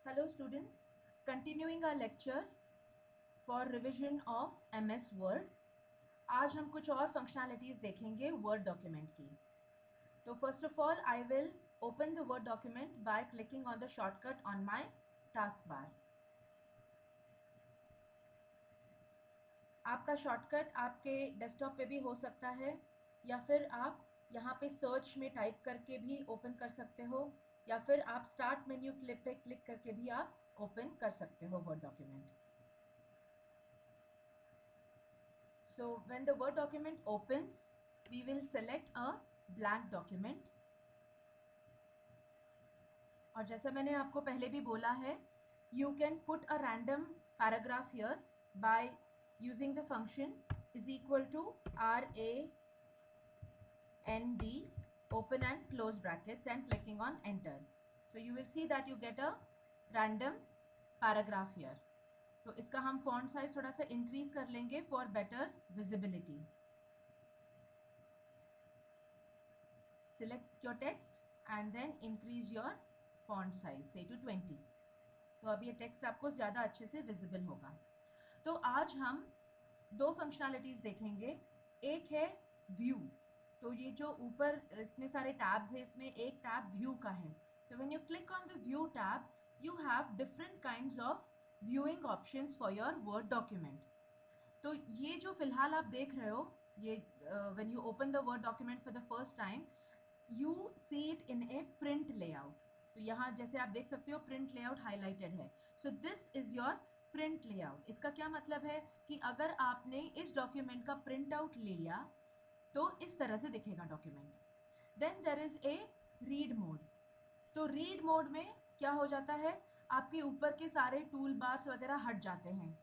Hello students, continuing our lecture for revision of MS Word. आज हम कुछ और functionalities देखेंगे Word document की. तो first of all, I will open the Word document by clicking on the shortcut on my taskbar. आपका shortcut आपके desktop पे भी हो सकता है या फिर आप यहाँ पे सर्च में टाइप करके भी ओपन कर सकते हो या फिर आप स्टार्ट मेन्यू क्लिप पे क्लिक करके भी आप ओपन कर सकते हो word document. So when the Word document opens, we will select a blank document. और जैसा मैंने आपको पहले भी बोला है, you can put a random paragraph here by using the function is equal to RAND open and close brackets and clicking on enter. So you will see that you get a random paragraph here. तो इसका हम font size थोड़ा सा increase कर लेंगे for better visibility. Select your text and then increase your font size say to 20. तो अब ये टेक्स्ट आपको ज़्यादा अच्छे से विजिबल होगा. तो आज हम दो फंक्शनैलिटीज़ देखेंगे. एक है व्यू. तो ये जो ऊपर इतने सारे टैब्स हैं इसमें एक टैब व्यू का है. So when you click on the view tab you have different kinds of viewing options for your word document. तो ये जो फिलहाल आप देख रहे हो ये when you open the word document for the first time you see it in A print layout. तो यहाँ जैसे आप देख सकते हो प्रिंट लेआउट हाईलाइटेड है. So this is your print layout. इसका क्या मतलब है कि अगर आपने इस डॉक्यूमेंट का प्रिंट आउट ले लिया तो इस तरह से दिखेगा document. Then there is a read mode. तो रीड मोड में क्या हो जाता है आपके ऊपर के सारे टूल बार्स वगैरह हट जाते हैं.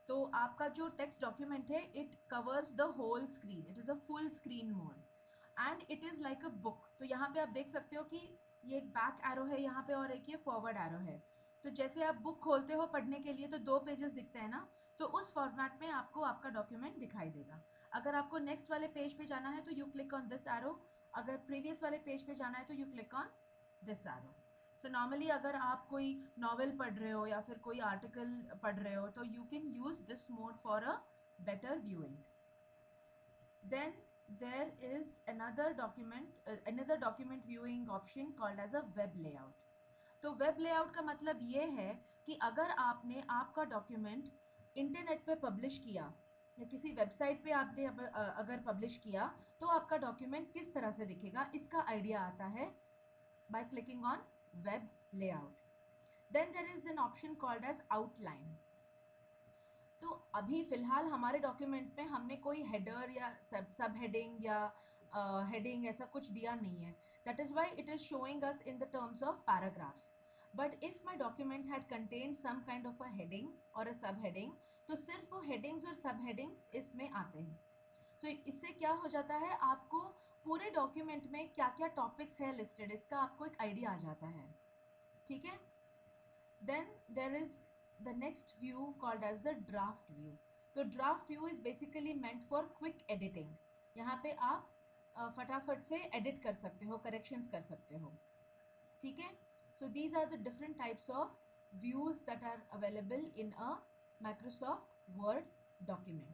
तो आपका जो टेक्स्ट डॉक्यूमेंट है it covers the whole screen. It is a full screen mode and it is like a book. तो यहाँ पे आप देख सकते हो कि ये एक बैक एरो है यहाँ पे और एक ये फॉरवर्ड एरो है. तो जैसे आप बुक खोलते हो पढ़ने के लिए तो दो पेजेस दिखते हैं ना, तो उस फॉर्मेट में आपको आपका डॉक्यूमेंट दिखाई देगा. अगर आपको नेक्स्ट वाले पेज पे जाना है तो you click on this arrow. अगर प्रीवियस वाले पेज पे जाना है तो you click on this arrow. So normally अगर आप कोई नॉवेल पढ़ रहे हो या फिर कोई आर्टिकल पढ़ रहे हो तो you can use this mode for a better viewing. Then there is another document viewing option called as a web layout. तो वेब लेआउट का मतलब ये है कि अगर आपने आपका डॉक्यूमेंट इंटरनेट पे पब्लिश किया या किसी वेबसाइट पे आपने अगर पब्लिश किया तो आपका डॉक्यूमेंट किस तरह से दिखेगा इसका आइडिया आता है by clicking on web layout. Then there is an option called as outline. तो अभी फ़िलहाल हमारे डॉक्यूमेंट में हमने कोई हेडर या सब हेडिंग या हेडिंग ऐसा कुछ दिया नहीं है. That is why it is showing us in the terms of paragraphs. But if my document had contained some kind of a heading और अ सब हेडिंग तो सिर्फ वो हेडिंग्स और सब हेडिंग्स इसमें आते हैं. तो इससे क्या हो जाता है आपको पूरे डॉक्यूमेंट में क्या क्या टॉपिक्स है लिस्टेड इसका आपको एक आइडिया आ जाता है. ठीक है. Then there is the next view called as the draft view. तो draft view is basically meant for quick editing. यहाँ पे आप फटाफट से edit कर सकते हो, corrections कर सकते हो. ठीक है. So these are the different types of views that are available in a Microsoft Word document.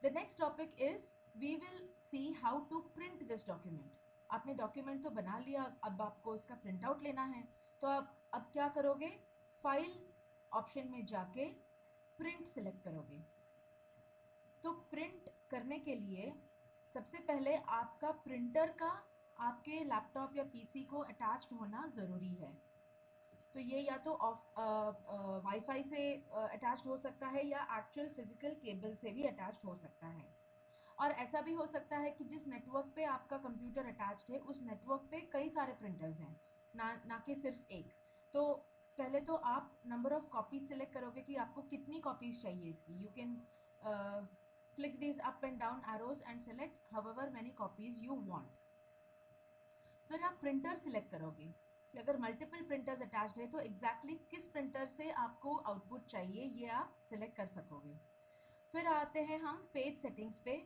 The next topic is we will see how to print this document. आपने डॉक्यूमेंट तो बना लिया, अब आपको उसका प्रिंट आउट लेना है. तो आप अब क्या करोगे, फाइल ऑप्शन में जाके प्रिंट सेलेक्ट करोगे. तो प्रिंट करने के लिए सबसे पहले आपका प्रिंटर का आपके लैपटॉप या पीसी को अटैच्ड होना ज़रूरी है. तो ये या तो वाईफाई से अटैच्ड हो सकता है या एक्चुअल फिजिकल केबल से भी अटैच्ड हो सकता है. और ऐसा भी हो सकता है कि जिस नेटवर्क पे आपका कंप्यूटर अटैच्ड है उस नेटवर्क पे कई सारे प्रिंटर्स हैं, ना कि सिर्फ एक. तो पहले तो आप नंबर ऑफ़ कॉपीज़ सेलेक्ट करोगे कि आपको कितनी कॉपीज़ चाहिए इसकी. You can click this up and down arrows and select however many copies you want. फिर आप प्रिंटर सिलेक्ट करोगे कि अगर मल्टीपल प्रिंटर्स अटैच्ड है तो एग्जैक्टली किस प्रिंटर से आपको आउटपुट चाहिए ये आप सिलेक्ट कर सकोगे. फिर आते हैं हम पेज सेटिंग्स पे.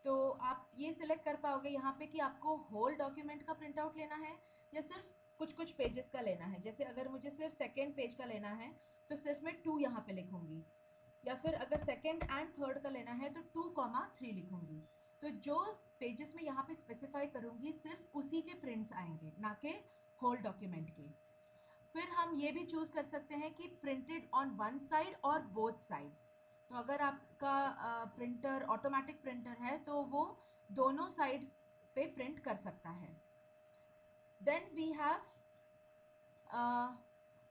तो आप ये सिलेक्ट कर पाओगे यहाँ पे कि आपको होल डॉक्यूमेंट का प्रिंट आउट लेना है या सिर्फ कुछ कुछ पेजेस का लेना है, जैसे अगर मुझे सिर्फ सेकेंड पेज का लेना है तो सिर्फ मैं 2 यहाँ पे लिखूँगी, या फिर अगर सेकेंड एंड थर्ड का लेना है तो 2,3 लिखूँगी। तो जो पेजेस में यहाँ पे स्पेसिफाई करूँगी सिर्फ उसी के प्रिंट्स आएंगे, ना कि होल डॉक्यूमेंट के। फिर हम ये भी चूज़ कर सकते हैं कि प्रिंटेड ऑन वन साइड और बोथ साइड्स। तो अगर आपका प्रिंटर ऑटोमेटिक प्रिंटर है तो वो दोनों साइड पे प्रिंट कर सकता है। देन वी हैव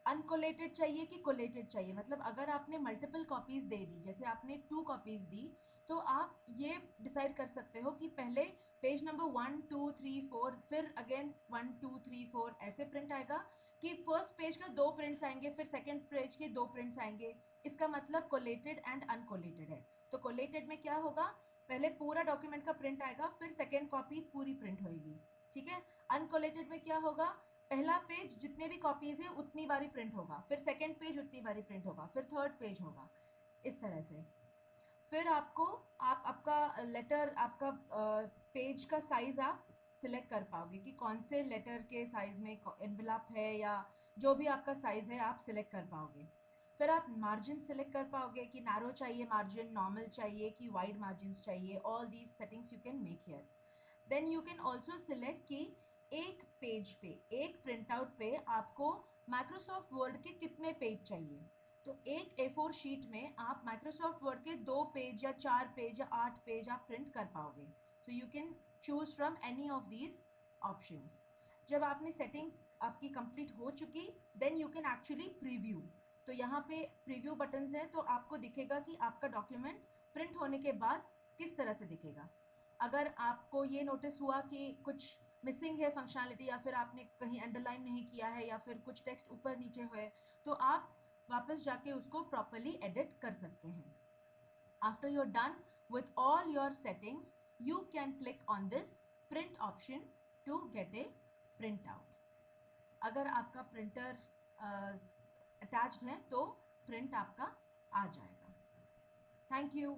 अनकोलेटेड चाहिए कि कोलेटेड चाहिए, मतलब अगर आपने मल्टीपल कॉपीज़ दे दी, जैसे आपने 2 कॉपीज़ दी, तो आप ये डिसाइड कर सकते हो कि पहले पेज नंबर 1 2 3 4 फिर अगेन 1 2 3 4 ऐसे प्रिंट आएगा, कि फर्स्ट पेज का 2 प्रिंट्स आएंगे फिर सेकेंड पेज के 2 प्रिंट्स आएंगे। इसका मतलब कोलेटेड एंड अनकोलेटेड है। तो कोलेटेड में क्या होगा, पहले पूरा डॉक्यूमेंट का प्रिंट आएगा फिर सेकेंड कॉपी पूरी प्रिंट होएगी, ठीक है। अनकोलेटेड में क्या होगा, पहला पेज जितने भी कॉपीज़ है उतनी बारी प्रिंट होगा, फिर सेकेंड पेज उतनी बारी प्रिंट होगा, फिर थर्ड पेज होगा, इस तरह से। फिर आपको आपका लेटर, आपका पेज का साइज़ आप सिलेक्ट कर पाओगे कि कौन से लेटर के साइज़ में एनवेलप है, या जो भी आपका साइज़ है आप सिलेक्ट कर पाओगे। फिर आप मार्जिन सिलेक्ट कर पाओगे कि नैरो चाहिए मार्जिन, नॉर्मल चाहिए कि वाइड मार्जिन चाहिए। All these settings you can make here. Then you can also select कि एक पेज पे, एक प्रिंट आउट पे आपको माइक्रोसॉफ्ट वर्ड के कितने पेज चाहिए। तो एक A4 शीट में आप माइक्रोसॉफ्ट वर्ड के 2 पेज या 4 पेज या 8 पेज आप प्रिंट कर पाओगे। So you can choose from any of these options. जब आपने सेटिंग आपकी कंप्लीट हो चुकी, then you can actually preview. तो यहाँ पे प्रीव्यू बटन्स हैं, तो आपको दिखेगा कि आपका डॉक्यूमेंट प्रिंट होने के बाद किस तरह से दिखेगा। अगर आपको ये नोटिस हुआ कि कुछ मिसिंग है फंक्शनैलिटी, या फिर आपने कहीं अंडरलाइन नहीं किया है, या फिर कुछ टेक्स्ट ऊपर नीचे हुए, तो आप वापस जाके उसको प्रॉपर्ली एडिट कर सकते हैं। After you are done with all your settings, you can click on this print option to get a printout. अगर आपका प्रिंटर अटैच्ड है तो प्रिंट आपका आ जाएगा। Thank you.